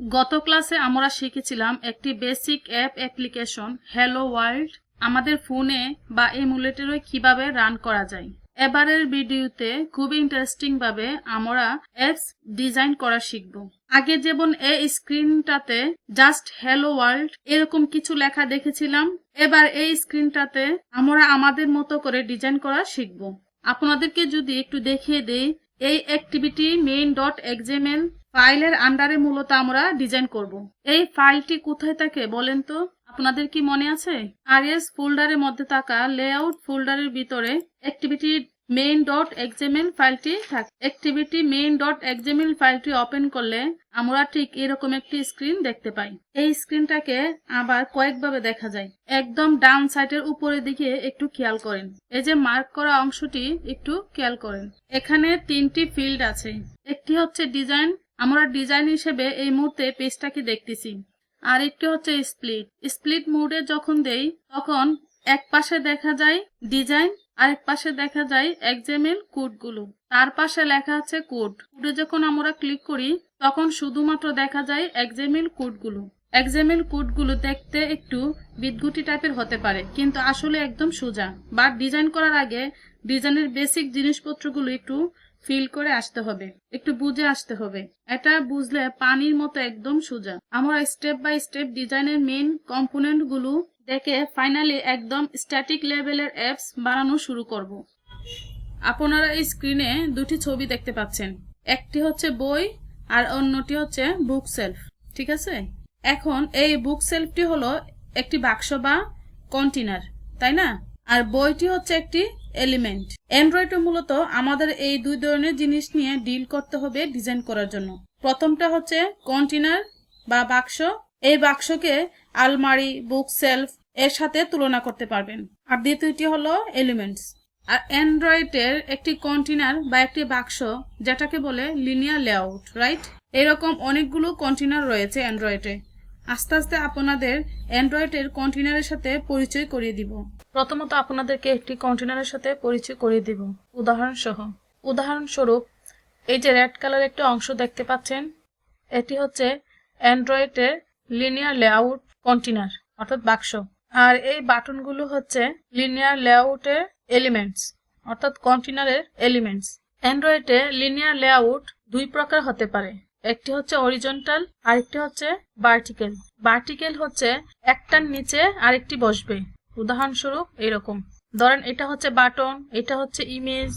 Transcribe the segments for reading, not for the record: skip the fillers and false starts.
গত ক্লাসে আমরা শিখেছিলাম একটি basic app application hello world আমাদের ফোনে বা এমুলেটরে কিভাবে রান করা যায়। এবারের ভিডিওতে খুবই ইন্টারেস্টিং ভাবে আমরা অ্যাপস ডিজাইন করা শিখব। আগে যেমন এই স্ক্রিনটাতে জাস্ট হ্যালো ওয়ার্ল্ড এরকম কিছু লেখা দেখেছিলাম, এবার এই স্ক্রিনটাতে আমরা আমাদের মতো করে ডিজাইন করা শিখব। আপনাদেরকে যদি একটু দেখিয়ে দেই, এই অ্যাক্টিভিটি main.xml ফাইলের আন্ডারে মূলত আমরা ডিজাইন করব। এই ফাইলটি কোথায় থাকে বলেন তো, আপনাদের কি মনে আছে? rs ফোল্ডারের মধ্যে থাকা লেআউট ফোল্ডারের ভিতরে অ্যাক্টিভিটি main.xml ফাইলটি থাকে। অ্যাক্টিভিটি main.xml ফাইলটি ওপেন করলে আমরা ঠিক এরকম একটি স্ক্রিন দেখতে পাই। এই স্ক্রিনটাকে আবার কয়েকভাবে দেখা যায়। একদম ডান সাইডের উপরের দিকে একটু খেয়াল করেন, এই যে মার্ক করা অংশটি একটু খেয়াল করেন। এখানে তিনটি ফিল্ড আছে। একটি হচ্ছে ডিজাইন, আমরা ডিজাইন হিসেবে এই মুহূর্তে পেজটাকে দেখতেছি। আর একটি হচ্ছে স্প্লিট মোডে যখন দেই তখন এক পাশে দেখা যায় ডিজাইন, আরেক পাশে দেখা যায় এক্সএমএল কোডগুলো, তার পাশে লেখা আছে কোডে যখন আমরা ক্লিক করি তখন শুধুমাত্র দেখা যায় এক্সএমএল কোডগুলো। এক্সএমএল কোডগুলো দেখতে একটু বিদঘুটি টাইপের হতে পারে, কিন্তু আসলে একদম সোজা। বা ডিজাইন করার আগে ডিজাইনের বেসিক জিনিসপত্রগুলো একটু ফিল করে আসতে হবে, একটু বুঝে আসতে হবে। এটা বুঝলে পানির মতো একদম সোজা। আমরা স্টেপ বাই স্টেপ ডিজাইনের মেইন কম্পোনেন্ট গুলো দেখে ফাইনালি একদম স্ট্যাটিক লেভেলের অ্যাপস বানানো শুরু করব। আপনারা এই স্ক্রিনে দুটি ছবি দেখতে পাচ্ছেন, একটি হচ্ছে বই আর অন্যটি হচ্ছে বুক সেলফ, ঠিক আছে? এখন এই বুক সেলফটি হলো একটি বাক্স বা কন্টেনার, তাই না? আর বইটি হচ্ছে একটি এলিমেন্ট। অ্যান্ড্রয়েডে মূলত আমাদের এই দুই ধরনের জিনিস নিয়ে ডিল করতে হবে ডিজাইন করার জন্য। প্রথমটা হচ্ছে কন্টেনার বা বাক্স। এই বাক্সকে আলমারি, বুক সেলফ এর সাথে তুলনা করতে পারবেন। আর দ্বিতীয়টি হলো এলিমেন্টস। আর অ্যান্ড্রয়েডের একটি কন্টেনার বা একটি বাক্স, যেটাকে বলে লিনিয়ার লেআউট, রাইট? এরকম অনেকগুলো কন্টেনার রয়েছে অ্যান্ড্রয়েডে। আস্তে আস্তে আপনাদের অ্যান্ড্রয়েডের কন্টেনারের সাথে পরিচয় করিয়ে দিব। প্রথমত আপনাদেরকে একটি কন্টেনারের সাথে পরিচয় করিয়ে দিব উদাহরণস্বরূপ এই যে রেড কালার একটি অংশ দেখতে পাচ্ছেন, এটি হচ্ছে অ্যান্ড্রয়েডের লিনিয়ার লেআউট কন্টেনার অর্থাৎ বাক্স। আর এই বাটনগুলো হচ্ছে লিনিয়ার লেআউটের এলিমেন্টস অর্থাৎ কন্টেনারের এলিমেন্টস। অ্যান্ড্রয়েডে লিনিয়ার লেআউট দুই প্রকার হতে পারে, একটি হচ্ছে হরিজন্টাল আর একটি হচ্ছে ভার্টিক্যাল। ভার্টিক্যাল হচ্ছে একটার নিচে আরেকটি বসবে। উদাহরণস্বরূপ এরকম ধরেন, এটা হচ্ছে বাটন, এটা হচ্ছে ইমেজ,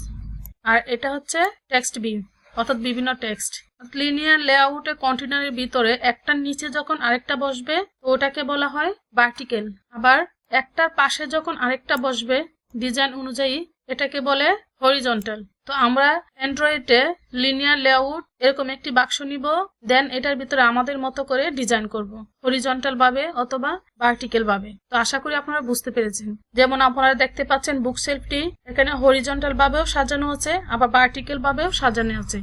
আর এটা হচ্ছে টেক্সট ভিউ অর্থাৎ বিভিন্ন টেক্সট। লিনিয়ার লেআউটে কন্টেনারের ভিতরে একটার নিচে যখন আরেকটা বসবে ওটাকে বলা হয় ভার্টিক্যাল, আবার একটার পাশে যখন আরেকটা বসবে ডিজাইন অনুযায়ী এটাকে বলে হরিজন্টাল। তো আমরা অ্যান্ড্রয়েডে লিনিয়ার লেআউট এরকম একটি বাক্স নিব, দেন এটার ভিতরে আমাদের মতো করে ডিজাইন করব, হরিজন্টাল ভাবে অথবা ভার্টিক্যাল ভাবে। তো আশা করি আপনারা বুঝতে পেরেছেন। যেমন আপনারা দেখতে পাচ্ছেন বুক সেলফটি এখানে হরিজন্টাল ভাবেও সাজানো আছে, আবার ভার্টিক্যাল ভাবেও সাজানো আছে।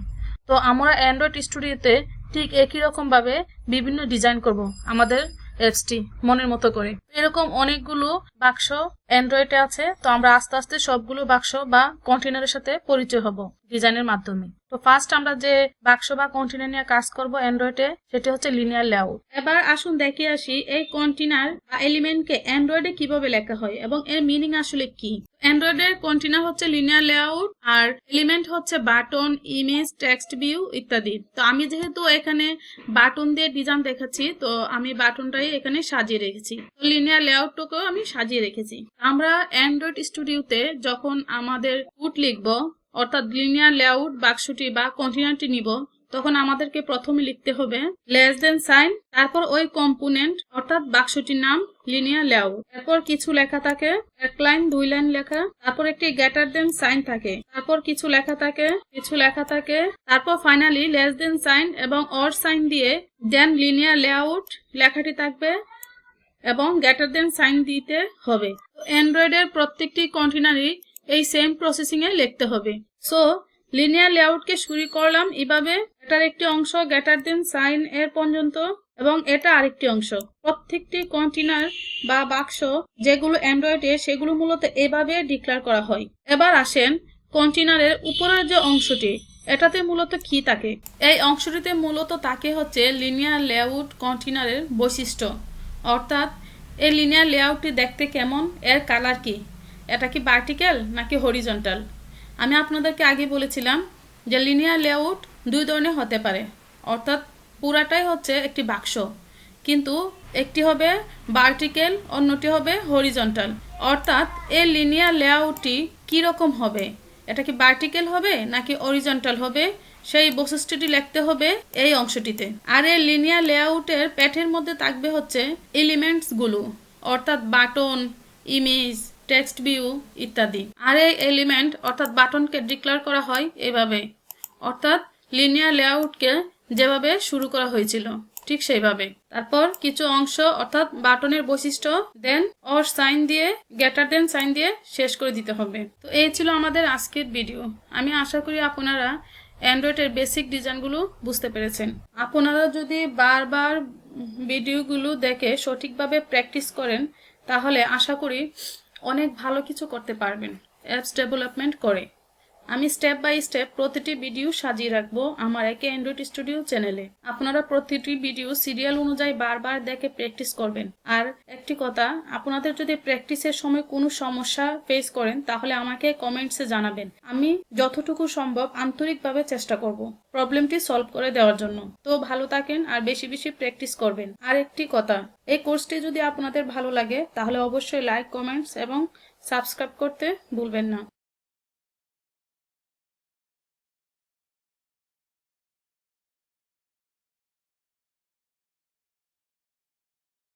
তো আমরা অ্যান্ড্রয়েড স্টুডিওতে ঠিক একই রকম ভাবে বিভিন্ন ডিজাইন করব আমাদের অ্যাপসটি মনের মতো করে। এরকম অনেকগুলো বাক্স অ্যান্ড্রয়েডে আছে। তো আমরা আস্তে আস্তে সবগুলো বাক্স বা কন্টেনারের সাথে পরিচয় হব ডিজাইনের মাধ্যমে। তো ফার্স্ট আমরা যে বাক্স বা কন্টেনার নিয়ে কাজ করব অ্যান্ড্রয়েডে, সেটি হচ্ছে লিনিয়ার লেআউট। এবার আসুন দেখে আসি এই কন্টেনার বা এলিমেন্টকে অ্যান্ড্রয়েডে কিভাবে লেখা হয় এবং এর মিনিং আসলে কি। অ্যান্ড্রয়েডের কন্টেনার হচ্ছে লিনিয়ার লেআউট আর এলিমেন্ট হচ্ছে বাটন, ইমেজ, টেক্সট ভিউ ইত্যাদি। তো আমি যেহেতু এখানে বাটন দিয়ে ডিজাইন দেখাচ্ছি, তো আমি বাটনটাই এখানে সাজিয়ে রেখেছি। লিনিয়ার লেআউটটাকেও আমি সাজিয়ে রেখেছি। আমরা অ্যান্ড্রয়েড স্টুডিওতে যখন আমাদের কোড লিখব অর্থাৎ লিনিয়ার লেআউট বাক্সটি বা কন্টেনারটি নিব, তখন আমাদেরকে প্রথমে লিখতে হবে লেস দেন সাইন, তারপর ওই কম্পোনেন্ট অর্থাৎ বাক্সটির নাম লিনিয়ার লেআউট, তারপর কিছু লেখা থাকে, এক লাইন দুই লাইন লেখা, তারপর একটি গ্রেটার দেন সাইন থাকে, তারপর কিছু লেখা থাকে, তারপর ফাইনালি লেস দেন সাইন এবং অর সাইন দিয়ে দেন লিনিয়ার লেআউট লেখাটি থাকবে এবং গ্রেটার দেন সাইন দিতে হবে। অ্যান্ড্রয়েডের প্রত্যেকটি কন্টেনারই এই সেম প্রসেসিং এ লিখতে হবে। সো লিনিয়ার লেআউটকে শুরু করলাম এভাবে, এটার একটি অংশ গ্রেটার দেন সাইন এর পর্যন্ত এবং এটা আরেকটি অংশ। প্রত্যেকটি কন্টেনার বা বাক্স যেগুলো অ্যান্ড্রয়েডে সেগুলো মূলত এভাবে ডিক্লেয়ার করা হয়। এবার আসেন কন্টেনারের উপরের যে অংশটি এটাতে মূলত কি থাকে? এই অংশটিতে মূলত থাকে হচ্ছে লিনিয়ার লেআউট কন্টেনারের বৈশিষ্ট্য, অর্থাৎ এই লিনিয়ার লেআউটটি দেখতে কেমন, এর কালার কি, এটা কি ভার্টিক্যাল নাকি হরিজন্টাল। আমি আপনাদেরকে আগে বলেছিলাম যে লিনিয়ার লেআউট দুই ধরনের হতে পারে, অর্থাৎ পুরাটাই হচ্ছে একটি বাক্স, কিন্তু একটি হবে ভার্টিক্যাল, অন্যটি হবে হরিজন্টাল। অর্থাৎ এই লিনিয়ার লেআউটটি কীরকম হবে, এটা কি ভার্টিক্যাল হবে নাকি হরিজন্টাল হবে, সেই বৈশিষ্ট্যটি লিখতে হবে এই অংশটিতে। আর এই লিনিয়ার লেআউটের প্যাথের মধ্যে থাকবে হচ্ছে এলিমেন্টসগুলো, অর্থাৎ বাটন, ইমেজ, টেক্সট ভিউ ইত্যাদি। আর এই এলিমেন্ট অর্থাৎ বাটনকে ডিক্লেয়ার করা হয় এভাবে, অর্থাৎ লিনিয়ার লেআউটকে যেভাবে শুরু করা হয়েছিল ঠিক সেইভাবে। তারপর কিছু অংশ অর্থাৎ বাটনের বৈশিষ্ট্য দেন অর সাইন দিয়ে, গ্রেটার দেন সাইন দিয়ে শেষ করে দিতে হবে। তো এই ছিল আমাদের আজকের ভিডিও। আমি আশা করি আপনারা অ্যান্ড্রয়েডের বেসিক ডিজাইনগুলো বুঝতে পেরেছেন। আপনারা যদি বারবার ভিডিওগুলো দেখে সঠিকভাবে প্র্যাকটিস করেন তাহলে আশা করি অনেক ভালো কিছু করতে পারবেন অ্যাপস ডেভেলপমেন্ট করে। আমি স্টেপ বাই স্টেপ প্রতিটি ভিডিও সাজিয়ে রাখবো আমার একে অ্যান্ড্রয়েড স্টুডিও চ্যানেলে। আপনারা প্রতিটি ভিডিও সিরিয়াল অনুযায়ী বারবার দেখে প্র্যাকটিস করবেন। আর একটি কথা, আপনাদের যদি প্র্যাকটিসের সময় কোনো সমস্যা ফেস করেন তাহলে আমাকে কমেন্টসে জানাবেন। আমি যতটুকু সম্ভব আন্তরিকভাবে চেষ্টা করব প্রবলেমটি সলভ করে দেওয়ার জন্য। তো ভালো থাকেন আর বেশি বেশি প্র্যাকটিস করবেন। আর একটি কথা, এই কোর্সটি যদি আপনাদের ভালো লাগে তাহলে অবশ্যই লাইক, কমেন্টস এবং সাবস্ক্রাইব করতে ভুলবেন না।